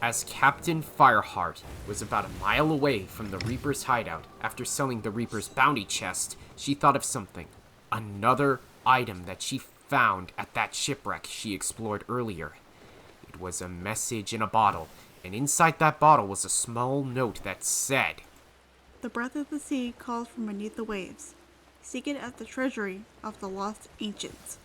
As Captain Fireheart was about a mile away from the Reaper's hideout after selling the Reaper's bounty chest, she thought of something. Another item that she found at that shipwreck she explored earlier. It was a message in a bottle, and inside that bottle was a small note that said, "The breath of the sea calls from beneath the waves. Seek it at the treasury of the lost ancients."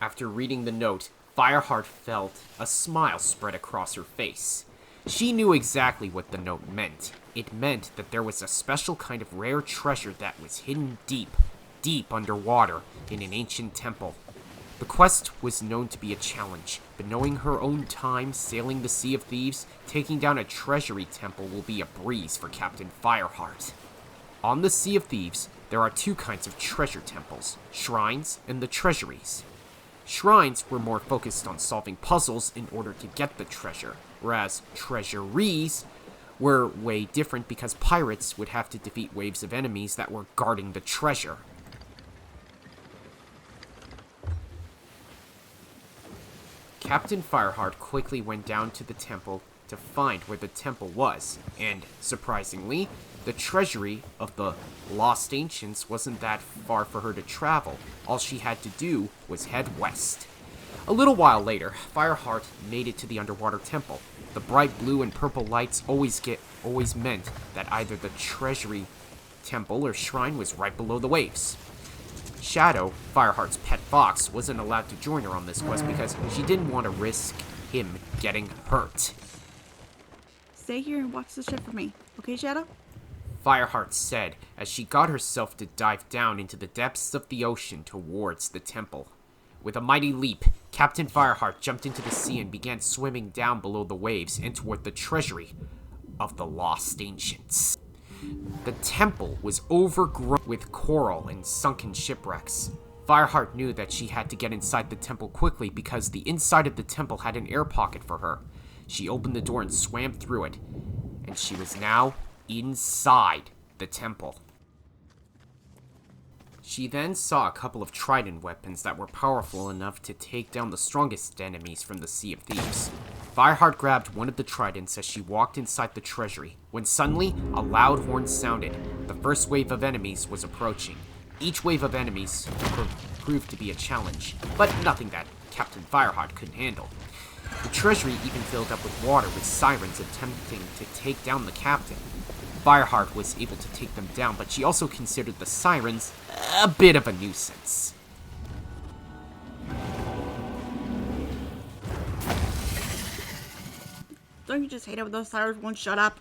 After reading the note, Fireheart felt a smile spread across her face. She knew exactly what the note meant. It meant that there was a special kind of rare treasure that was hidden deep, deep underwater in an ancient temple. The quest was known to be a challenge, but knowing her own time sailing the Sea of Thieves, taking down a treasury temple will be a breeze for Captain Fireheart. On the Sea of Thieves, there are two kinds of treasure temples, shrines and the treasuries. Shrines were more focused on solving puzzles in order to get the treasure, whereas treasuries were way different because pirates would have to defeat waves of enemies that were guarding the treasure. Captain Fireheart quickly went down to the temple to find where the temple was, and, surprisingly, the treasury of the Lost Ancients wasn't that far for her to travel. All she had to do was head west. A little while later, Fireheart made it to the underwater temple. The bright blue and purple lights always meant that either the treasury temple or shrine was right below the waves. Shadow, Fireheart's pet fox, wasn't allowed to join her on this quest because she didn't want to risk him getting hurt. "Stay here and watch the ship for me, okay, Shadow?" Fireheart said as she got herself to dive down into the depths of the ocean towards the temple. With a mighty leap, Captain Fireheart jumped into the sea and began swimming down below the waves and toward the treasury of the Lost Ancients. The temple was overgrown with coral and sunken shipwrecks. Fireheart knew that she had to get inside the temple quickly because the inside of the temple had an air pocket for her. She opened the door and swam through it, and she was now inside the temple. She then saw a couple of trident weapons that were powerful enough to take down the strongest enemies from the Sea of Thieves. Fireheart grabbed one of the tridents as she walked inside the treasury, when suddenly a loud horn sounded. The first wave of enemies was approaching. Each wave of enemies proved to be a challenge, but nothing that Captain Fireheart couldn't handle. The treasury even filled up with water, with sirens attempting to take down the captain. Fireheart was able to take them down, but she also considered the sirens a bit of a nuisance. "Don't you just hate it when those sirens won't shut up?"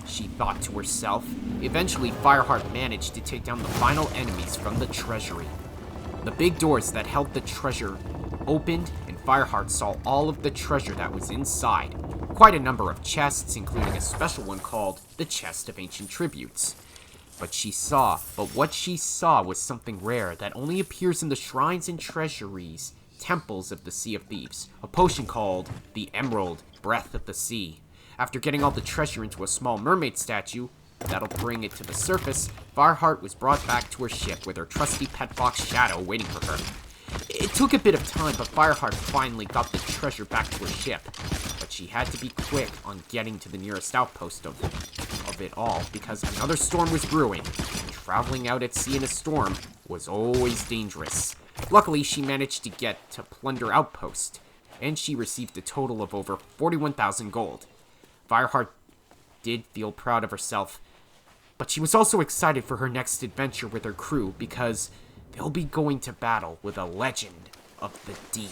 She thought to herself. Eventually, Fireheart managed to take down the final enemies from the treasury. The big doors that held the treasure opened, and Fireheart saw all of the treasure that was inside. Quite a number of chests, including a special one called the Chest of Ancient Tributes. But what she saw was something rare that only appears in the shrines and treasuries, temples of the Sea of Thieves, a potion called the Emerald Breath of the Sea. After getting all the treasure into a small mermaid statue, that'll bring it to the surface, Fireheart was brought back to her ship with her trusty pet fox Shadow waiting for her. It took a bit of time, but Fireheart finally got the treasure back to her ship. But she had to be quick on getting to the nearest outpost of it all, because another storm was brewing. Traveling out at sea in a storm was always dangerous. Luckily, she managed to get to Plunder Outpost, and she received a total of over 41,000 gold. Fireheart did feel proud of herself, but she was also excited for her next adventure with her crew because they'll be going to battle with a legend of the deep.